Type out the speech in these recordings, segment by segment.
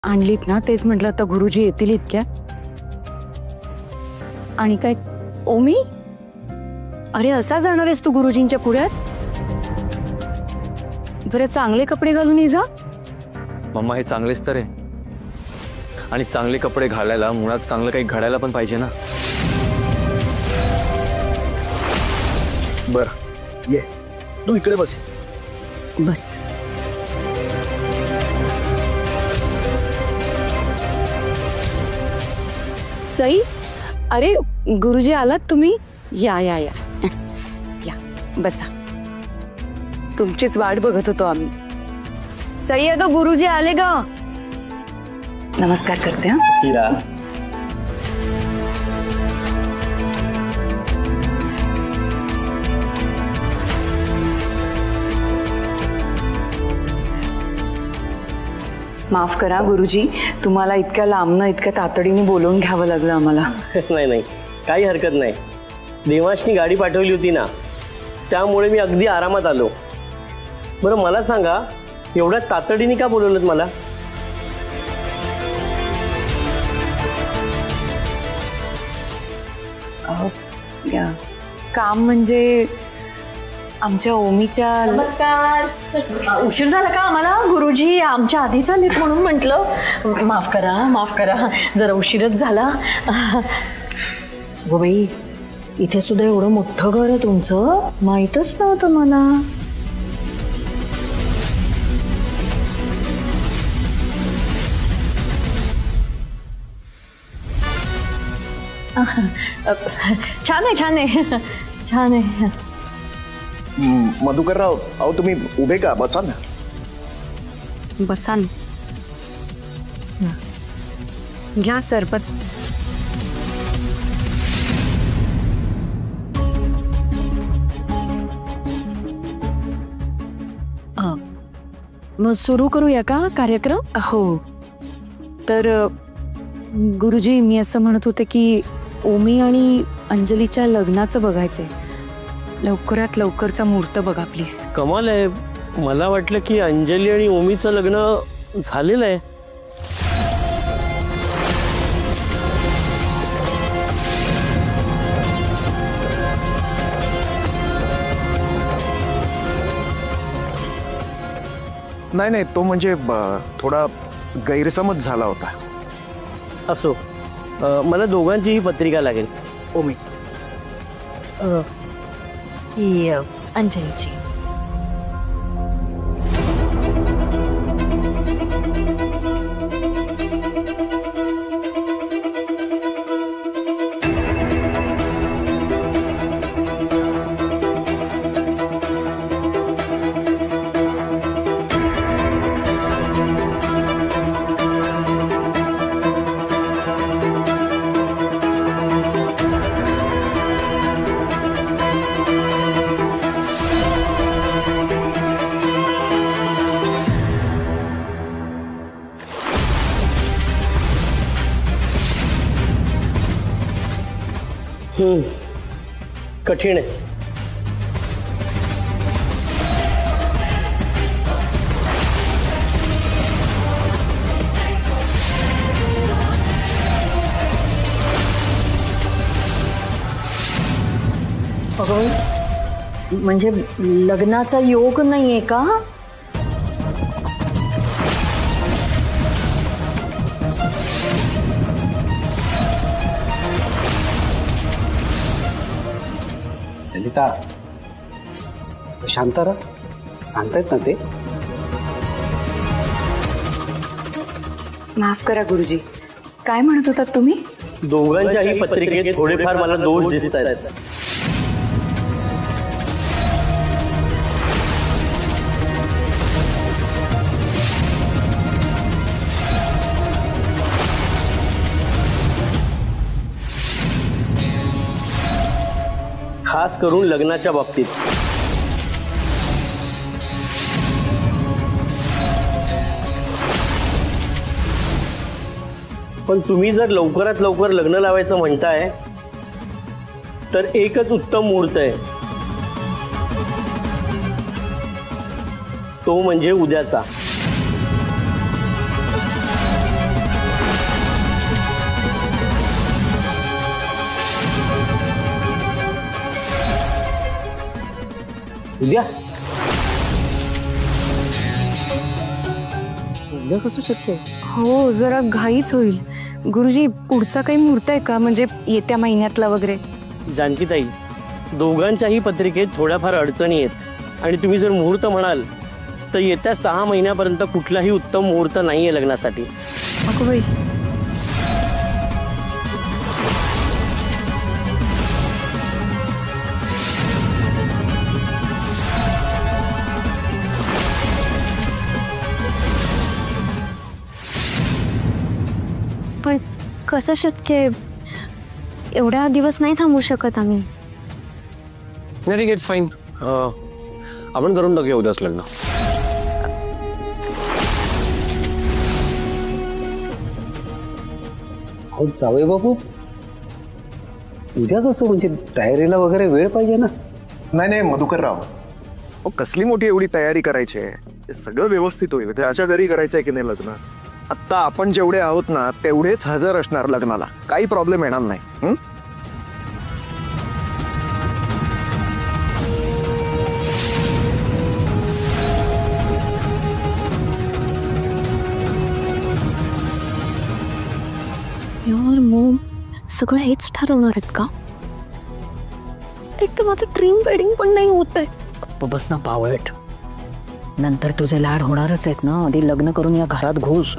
आणलीत ना, तेच म्हटलं आता गुरुजी येतील इतक्या. आणि काय ओमी, अरे असा जाणार आहेस तू गुरुजींच्या पुढ्यात? बरे चांगले कपडे घालून ये जा. मम्मा हे चांगलेच तर आहे, आणि चांगले कपडे घालायला मुळात चांगलं काही घडायला पण पाहिजे ना. बर ये, तू इकडे बस. बस. सई, अरे गुरुजी आलात तुम्ही? या या या या, बसा. तुमचीच वाट बघत होतो आम्ही. सई, अगं गुरुजी आले ग. नमस्कार करते. हीरा, माफ करा गुरुजी, तुम्हाला इतक्या लांबनं इतक्या तातडीने बोलवून घ्यावं लागलं आम्हाला. नाही नाही, काही हरकत नाही. देवाशनी गाडी पाठवली होती ना, त्यामुळे मी अगदी आरामात आलो. बरं मला सांगा, एवढ्या तातडीने का बोलवलं मला? काम म्हणजे आमच्या ओमीच्या. नमस्कार. उशीर झाला का आम्हाला? गुरुजी आमच्या आधीच आलेत म्हणून म्हटलं. माफ करा माफ करा, जरा उशीरच झाला. गो बाई, इथे सुद्धा एवढं मोठं घर आहे तुमचं, माहीतच नव्हतं मला. छान आहे छान आहे छान आहे. मधुकरराव, अहो तुम्ही उभे का? बसा ना. बसा ना. घ्या सरपत. मग सुरू करूया का कार्यक्रम? हो. तर गुरुजी, मी असं म्हणत होते की ओमी आणि अंजलीच्या लग्नाचं बघायचंय. लवकरात लवकरचा मुहूर्त बघा प्लीज. कमाल आहे, मला वाटलं की अंजली आणि ओमीचं लग्न झालेलं आहे. नाही नाही, तो म्हणजे थोडा गैरसमज झाला होता. असो, मला दोघांचीही पत्रिका लागेल. ओमी, ही अंजलीची. कठीण आहे. म्हणजे लग्नाचा योग नाहीये का? ललिता, शांत रहा. सांगतायत ना ते. माफ करा गुरुजी, काय म्हणत होतात तुम्ही? दोघांच्याही पत्रिकेत थोडेफार मला दोष दिसत आहेत. खास करून लग्नाच्या बाबतीत. पण तुम्ही जर लवकरात लवकर लग्न लावायचं म्हणताय तर एकच उत्तम मुहूर्त आहे, तो म्हणजे उद्याचा. उद्या उद्या कसं शक्य? हो जरा घाईच होईल. गुरुजी पुढचा काही मुहूर्त आहे का, म्हणजे येत्या महिन्यातला वगैरे? जानकीताई, दोघांच्याही पत्रिकेत थोड्याफार अडचणी आहेत आणि तुम्ही जर मुहूर्त म्हणाल तर येत्या 6 महिन्यापर्यंत कुठलाही उत्तम मुहूर्त नाही आहे लग्नासाठी. अगो बाई, पण कसं शक्य आहे? एवढ्या दिवस नाही थांबू शकत आम्ही. नाही ठीक आहे, इट्स फाईन. आपण करून टाकूया उद्याच लग्न. हो जावई बापू, उद्या कसं म्हणजे तयारीला वगैरे वेळ पाहिजे ना. नाही नाही मधुकरराव, अहो कसली मोठी एवढी तयारी करायची आहे? हे सगळं व्यवस्थित होईल. त्याच्या घरी करायचं आहे की नाही लग्न? आत्ता आपण जेवढे आहोत ना तेवढेच हजर असणार लग्नाला, काही प्रॉब्लेम येणार नाही. यार मॉम, सगळं हेच ठरवणार आहेत का? एक तर माझं ड्रीम वेडिंग पण नाही होत आहे. बस ना पावट, नंतर तुझे लाड होणारच आहेत ना. आधी लग्न करून या घरात घुस.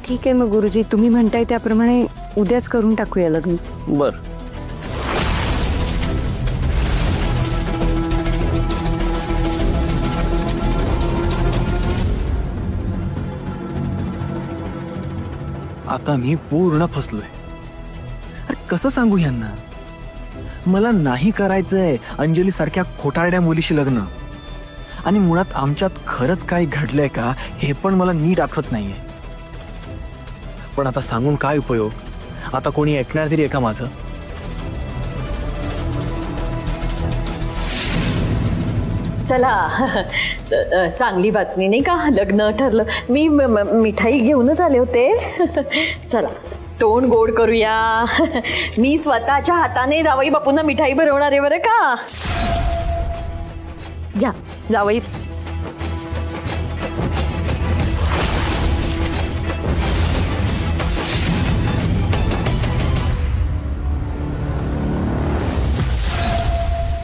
ठीक आहे मग गुरुजी, तुम्ही म्हणताय त्याप्रमाणे उद्याच करून टाकूया लग्न. बर, आता मी पूर्ण फसलोय. अरे कसं सांगू यांना? मला नाही करायचंय अंजली सारख्या खोटारड्या मुलीशी लग्न. आणि मुळात आमच्यात खरंच काही घडलंय का हे पण मला नीट आठवत नाहीये. पण आता सांगून काय उपयोग? आता कोणी ऐकणार तरी आहे का माझं? चला, चांगली बातमी नाही का, लग्न ठरलं. मी मिठाई घेऊनच आले होते. चला तोंड गोड करूया. मी स्वतःच्या हाताने जावई बापूंना मिठाई भरवणार आहे बरं का. घ्या जावई.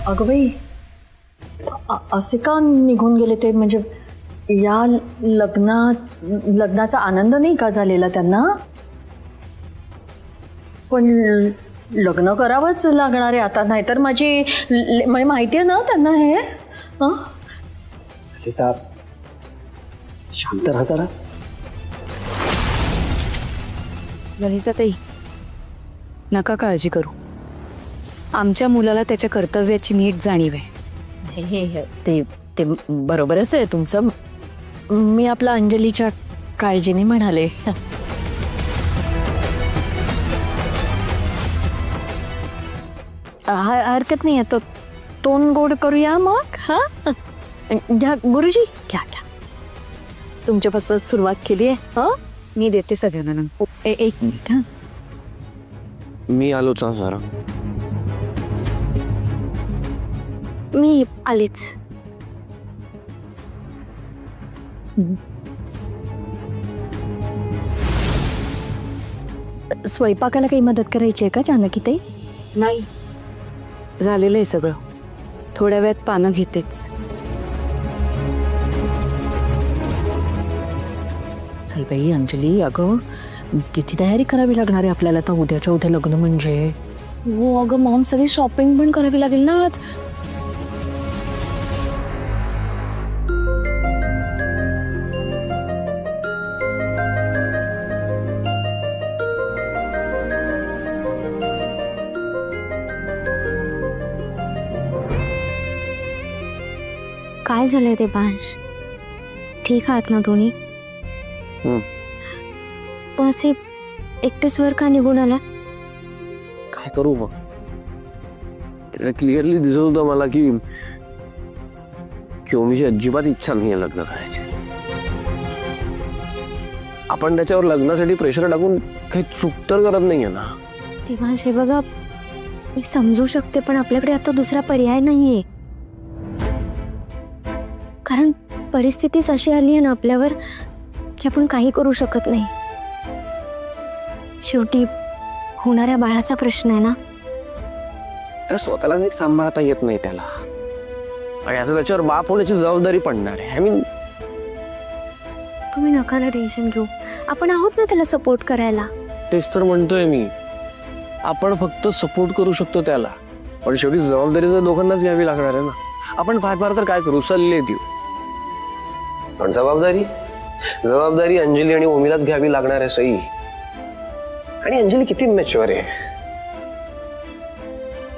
अगं बाई, असे का निघून गेले ते? म्हणजे या लग्नाचा आनंद नाही का झालेला त्यांना? पण लग्न करावंच लागणार आहे आता, नाहीतर माझी माहिती आहे ना त्यांना हे. ललिता, शांत राहा जरा. ललिताताई, नका काळजी करू. आमच्या मुलाला त्याच्या कर्तव्याची नीट जाणीव आहे. ते बरोबरच आहे तुमचं. मी आपल्या अंजलीच्या काळजीने म्हणाले. हरकत नाही आहे, तोंड गोड करूया मग. हा घ्या गुरुजी, घ्या घ्या. तुमच्यापासून सुरुवात केली आहे. हा मी देते सगळ्यांना. एक मिनिट. हा मी आलोच ना जरा. मी आलेच. स्वयंपाकाला काही मदत करायची आहे का जानकीताई? नाही, झालेलं आहे सगळं. थोड्या वेळात पानं घेतेच. चल बाई अंजली, अगं किती तयारी करावी लागणार आहे आपल्याला तर उद्याच्या उद्या लग्न म्हणजे. हो अगं मॉम, सगळी शॉपिंग पण करावी लागेल ना आज. काय झालंय ते बांश? ठीक आहात ना तुम्ही? पण असे एकटेच का निघून आला? काय करू मग? क्लिअरली दिसत होतं मला की ओमीची अजिबात इच्छा नाही लग्न करायची. आपण त्याच्यावर लग्नासाठी प्रेशर टाकून काही चूक तर करत नाहीये ना. ते बांश, हे बघा, मी समजू शकते पण आपल्याकडे आता दुसरा पर्याय नाहीये. परिस्थितीच अशी आली आहे ना आपल्यावर की आपण काही करू शकत नाही. शेवटी होणाऱ्या बाळाचा प्रश्न आहे ना. स्वतःला नीट सांभाळता येत नाही त्याला, आणि आता त्याच्यावर बाप होण्याची जबाबदारी पडणार आहे. आय मीन, तुम्ही नका ना टेन्शन घेऊ, आपण आहोत ना त्याला सपोर्ट करायला. तेच तर म्हणतोय मी, आपण फक्त सपोर्ट करू शकतो त्याला, पण शेवटी जबाबदारी तर दोघांनाच घ्यावी लागणार आहे ना. आपण फार तर काय करू, सल्ले देऊ, पण जबाबदारी अंजली आणि ओमीलाच घ्यावी लागणार आहे सई. आणि अंजली किती मॅच्युअर आहे.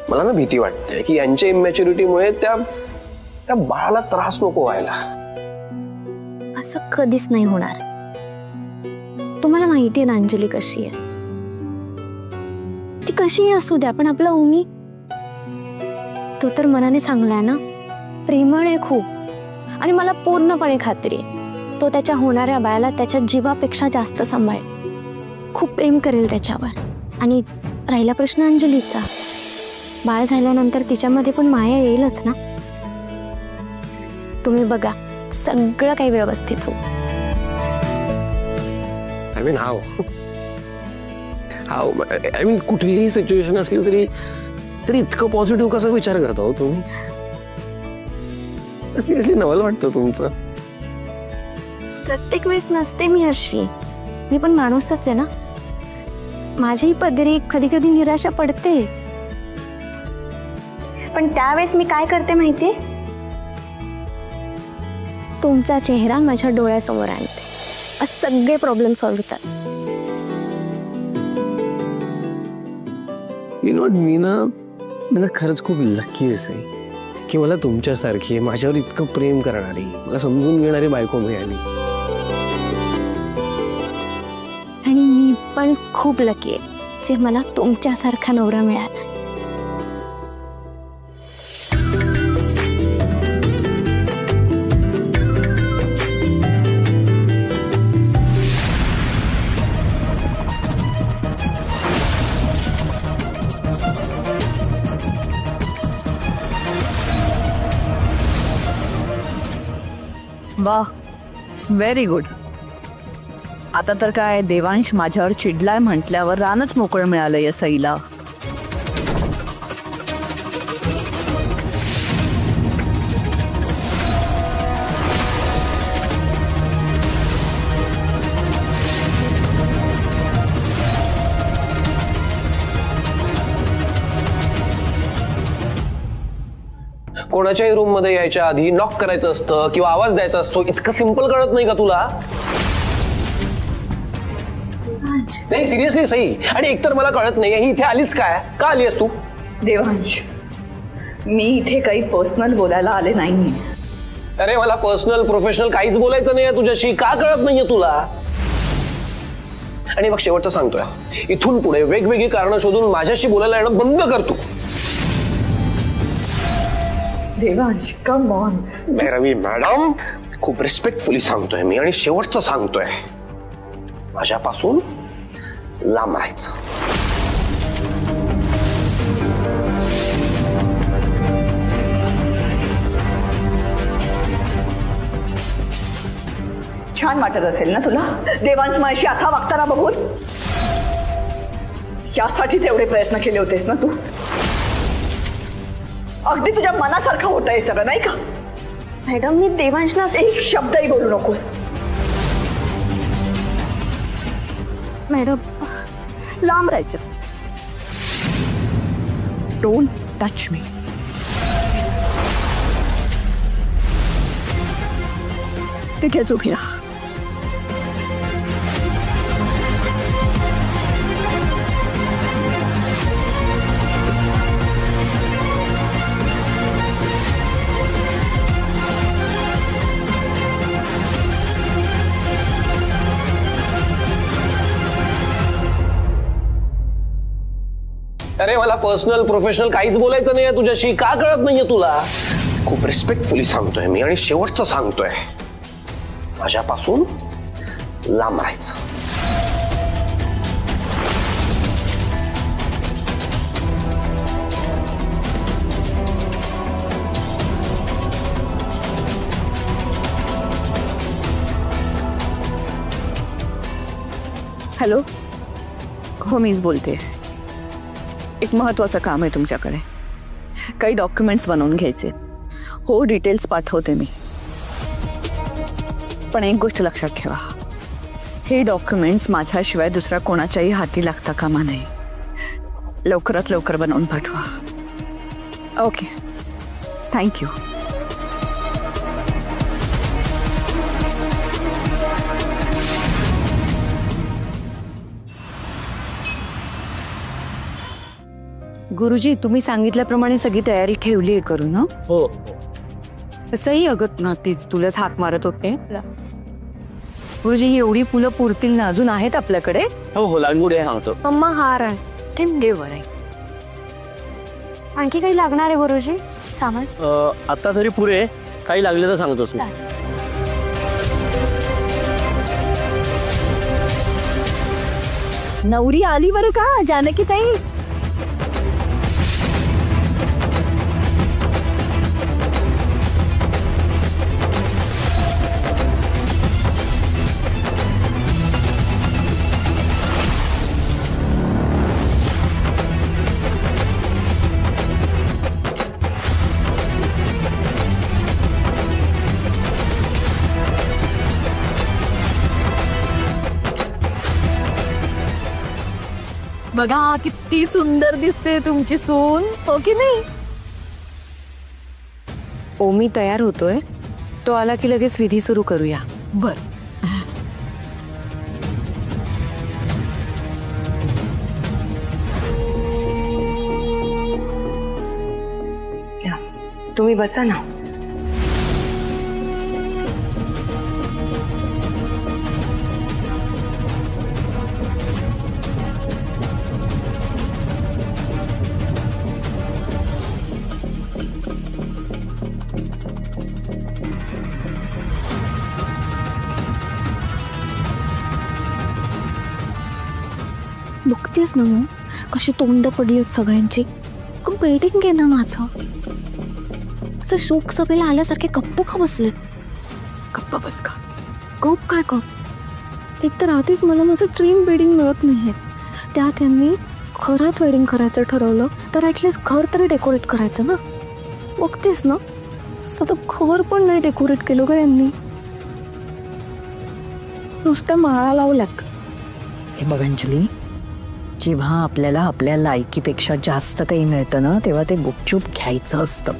मला ना भीती वाटते की यांच्या इमॅच्युरिटीमुळे त्या बाळाला त्रास नको व्हायला. असं कधीच नाही होणार. तुम्हाला माहिती आहे ना अंजली कशी आहे, ती कशीही असू द्या, पण आपला ओमी तो तर मनाने चांगला आहे ना, प्रेमळ आहे खूप. आणि मला पूर्णपणे खात्री आहे तो त्याच्या होणाऱ्या बाळाला त्याच्या जीवापेक्षा जास्त सांभाळेल, खूप प्रेम करेल त्याच्यावर. आणि राहिला प्रश्न अंजलीचा, बाळ झाल्यानंतर तिच्यामध्ये पण माया येईलच ना. तुम्ही बघा, सगळं काही व्यवस्थित हो. आय मीन कुठलीही सिच्युएशन असली तरी इतकं पॉझिटिव्ह कसा विचार करता हो तुम्ही? सिरियसली नवल वाटतं तुमचं. प्रत्येक वेळेस नसते मी अशी, मी पण माणूसच आहे ना. माझ्याही पदरी कधी कधी निराशा पडतेच, पण त्यावेळेस मी काय करते माहितीये, तुमचा चेहरा माझ्या डोळ्यासमोर आणते, सगळे प्रॉब्लेम सॉल्व्ह होतात. मी ना खरंच खूप लकी आहे की मला तुमच्यासारखी माझ्यावर इतकं प्रेम करणारी, मला समजून घेणारी बायको मिळाली. आणि मी पण खूप लकी आहे जे मला तुमच्यासारखा नवरा मिळाला. वाह, व्हेरी गुड. आता तर काय देवांश माझ्यावर चिडलाय म्हटल्यावर रानच मोकळं मिळालं या सईला. कोणाच्याही रूम मध्ये यायच्या आधी नॉक करायचं असतं किंवा आवाज द्यायचा असतो, इतकं सिंपल कळत नाही का तुला? नाही सिरियसली सई. आणि एकतर मला कळत नाही ही इथे आलीच काय, का आली आहेस तू? देवांश, मी इथे काही पर्सनल बोलायला आले नाही. अरे मला पर्सनल प्रोफेशनल काहीच बोलायचं नाहीये तुझ्याशी, का कळत नाहीये तुला? आणि मग शेवटचं सांगतोय, इथून पुढे वेगवेगळी कारणं शोधून माझ्याशी बोलायला येणं बंद कर तू. Devansh, come on. Ravi madam, खूप रिस्पेक्टफुली सांगतोय मी, आणि शेवटचं सांगतोय, माझ्यापासून लांब राहायचं. छान वाटत असेल ना तुला देवांश माझ्याशी असा वागताना बघून? यासाठीच एवढे प्रयत्न केले होतेस ना तू? अगदी तुझ्या मनासारखं होत आहे सगळं, नाही का? मॅडम, मी देवांशला एक शब्दही बोलू नकोस. मॅडम, लांब राहायचं. Don't touch me. तिथेच उभी राहा. अरे मला पर्सनल प्रोफेशनल काहीच बोलायचं नाहीये तुझ्याशी, का कळत नाहीये तुला? खूप रिस्पेक्टफुली सांगतोय मी, आणि शेवटचं सांगतोय, माझ्यापासून लांब राहायचं. हॅलो, हो मीच बोलते. एक महत्वाचं काम आहे तुमच्याकडे. काही डॉक्युमेंट्स बनवून घ्यायचे. हो, डिटेल्स पाठवते मी. पण एक गोष्ट लक्षात ठेवा, हे डॉक्युमेंट्स माझ्याशिवाय दुसऱ्या कोणाच्याही हाती लागता कामा नये. लवकरात लवकर बनवून पाठवा. Okay, thank you. गुरुजी, तुम्ही सांगितल्याप्रमाणे सगळी तयारी ठेवली आहे करून. हं? हो. तसंही अगं ना, तीच तुलाच हाक मारत होते. गुरुजी, ही एवढी फुलं पुरतील ना? अजून आहेत आपल्याकडे? हो हो, लागूड आहे सांगतो. मम्मा हार आहे. ठेवले बरं. आणखी काही लागणार आहे गुरुजी सामान? आता तरी पुरे, काही लागले तर सांगतोस मी. नवरी आली बरं का जानकी ताई. बघा किती सुंदर दिसते तुमची सून, हो की नाही? ओमी तयार होतोय, तो आला की लगेच विधी सुरू करूया. बर. तुम्ही बसा ना. बघतेस ना मग कशी तोंड पडली आहेत सगळ्यांची. वेटिंग आहे ना माझं. असं शोक सभेला आल्यासारखे गप्प का बसलेत? गप्पा बस का? गप काय कर. एक तर आधीच मला माझं ड्रीम वेडिंग मिळत नाहीये, त्यात त्यांनी खरंच वेडिंग करायचं ठरवलं तर ॲटलिस्ट घर तरी डेकोरेट करायचं ना. बघतेस ना, साधं घर पण नाही डेकोरेट केलं का यांनी. नुसत्या माळा लावल्यात. हे बघ अंजली, जेव्हा आपल्याला आपल्या लायकीपेक्षा जास्त काही मिळतं ना, तेव्हा ते गुपचूप घ्यायचं असतं.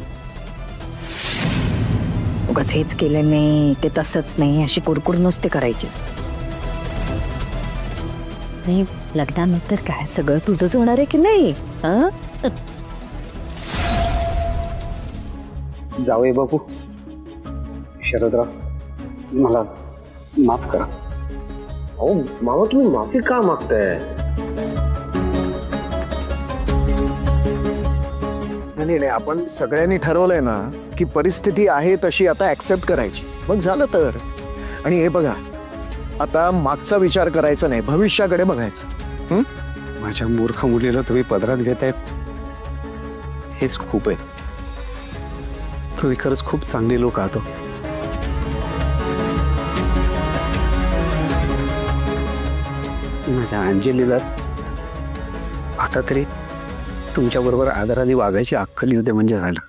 उगाच हेच केलं नाही ते तसंच नाही अशी कुरकुर नसते करायची. नाही, लग्नानंतर काय सगळं तुझंच होणार आहे की नाही? हा, जावई बापू, शरदराव, मला माफ करा. अहो मामा, तुम्ही माफी का मागताय? नाही, आपण सगळ्यांनी ठरवलंय ना की परिस्थिती आहे तशी आता ऍक्सेप्ट करायची. मग झालं तर. आणि हे बघा, आता मागचा विचार करायचा नाही, भविष्याकडे बघायचं. माझ्या मूर्ख मुलीला तुम्ही पदरात घेताय, हेच खूप आहे. तुम्ही खरंच खूप चांगली लोक आहात. माझ्या अंजलीला आता तरी तुमच्या बरोबर आदराने वागायची अक्कल येऊ दे म्हणजे झालं.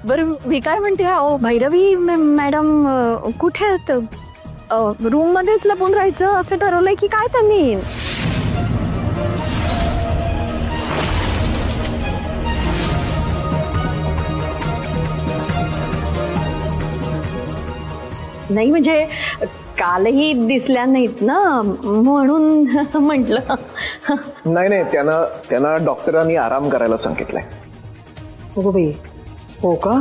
बरं मी काय म्हणते, भैरवी मॅडम कुठे आहेत? रूम मध्येच लपून राहायचं असं ठरवलंय की काय त्यांनी? नाही म्हणजे कालही दिसल्या नाहीत ना म्हणून म्हटलं. नाही, त्यांना डॉक्टरांनी आराम करायला सांगितलंय. हो बाई, हो का?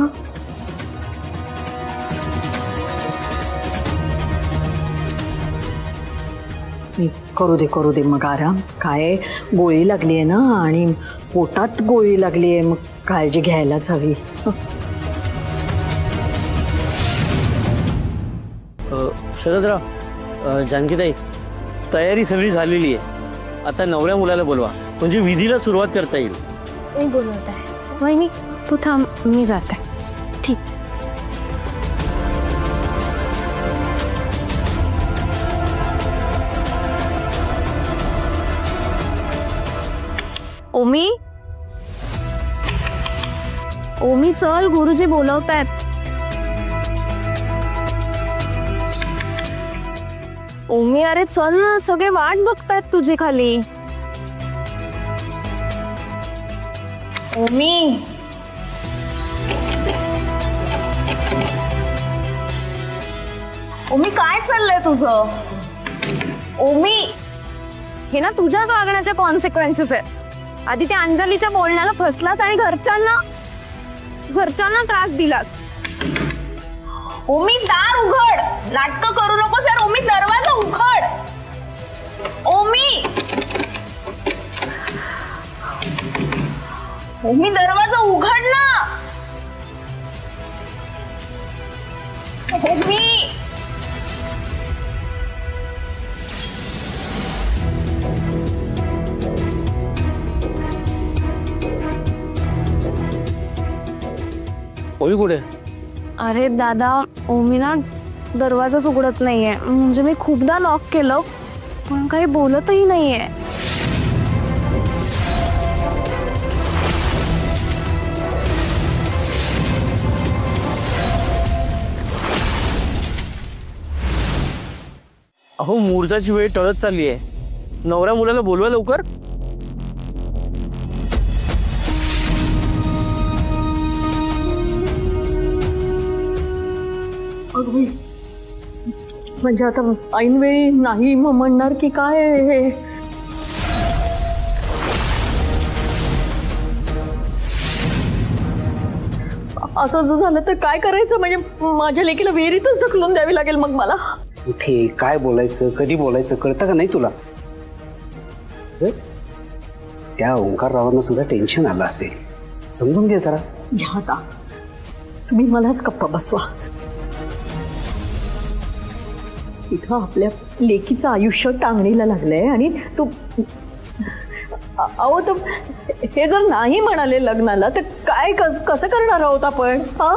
करू दे मग आराम. काय गोळी लागली आहे ना, आणि पोटात गोळी लागली आहे, मग काळजी घ्यायलाच हवी. शरदराव, जानकीताई, तयारी सगळी झालेली आहे. आता नवऱ्या मुलाला बोलवा, म्हणजे विधीला सुरुवात करता येईल. मी बोलवत आहे. वहिनी तू थांब, मी जाते. ठीक. ओमी, ओमी चल, गुरुजी बोलवतायत. ओमी अरे चल ना, सगळे वाट बघतायत तुझी खाली. ओमी ओमी काय चाललंय तुझं? ओमी, हे ना तुझ्याच वागण्याचे कॉन्सिक्वेन्सेस आहेत. आधी त्या अंजलीच्या बोलण्याला फसलास आणि घरच्यांना त्रास दिलास. ओमी दार उघड, नाटकं करू नकोस यार. ओमी दरवाजा उघड. ओमी, ओमी दरवाजा उघड ना. ओमी, ओमी कुठे? अरे दादा, ओमी ना दरवाजाच उघडत नाहीये. म्हणजे मी खूपदा लॉक केलं पण काही बोलतही नाहीये. अहो मुहूर्ताची वेळ टळत चालली आहे. नवऱ्या मुलाला बोलवा लवकर. म्हणजे आता ऐनवेळी नाही म्हणणार की काय हे? असं जर झालं तर काय करायचं? म्हणजे माझ्या लेकीला विहिरीतच ढकलून द्यावी लागेल मग मला. कुठे काय बोलायचं, कधी बोलायचं कळतं का नाही तुला? त्या ओंकाररावांना सुद्धा टेन्शन आलं असेल, समजून घे जरा. घ्या आता, तुम्ही मलाच गप्पा बसवा. इथं आपल्या लेकीचं आयुष्य टांगणीला लागलंय आणि तू अहो तर हे जर नाही म्हणाले लग्नाला तर काय कसं करणार आहोत आपण? हा,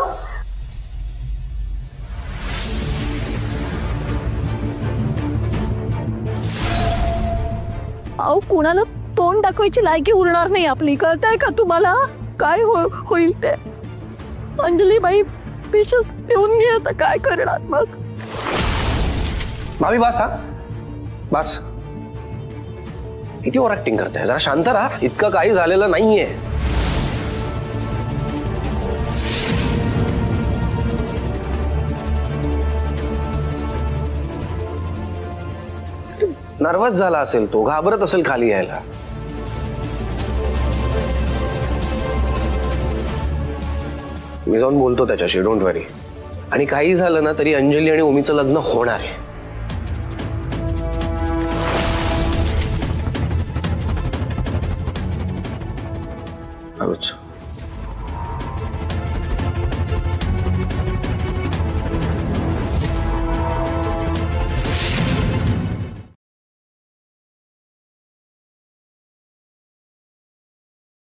अहो कुणाला तोंड दाखवायची लायकी उरणार नाही आपली. कळतंय का तुम्हाला काय होईल ते? अंजली बाई पिशस पिऊन घे, आता काय करणार मग? भाभी बस, हा बस. किती ओव्हर ऍक्टिंग करताय, जरा शांत राहा. इतकं काही झालेलं नाहीये. नर्वस झाला असेल तो, घाबरत असेल खाली यायला. मी जाऊन बोलतो त्याच्याशी, डोंट वरी. आणि काही झालं ना तरी अंजली आणि ओमीचं लग्न होणार आहे.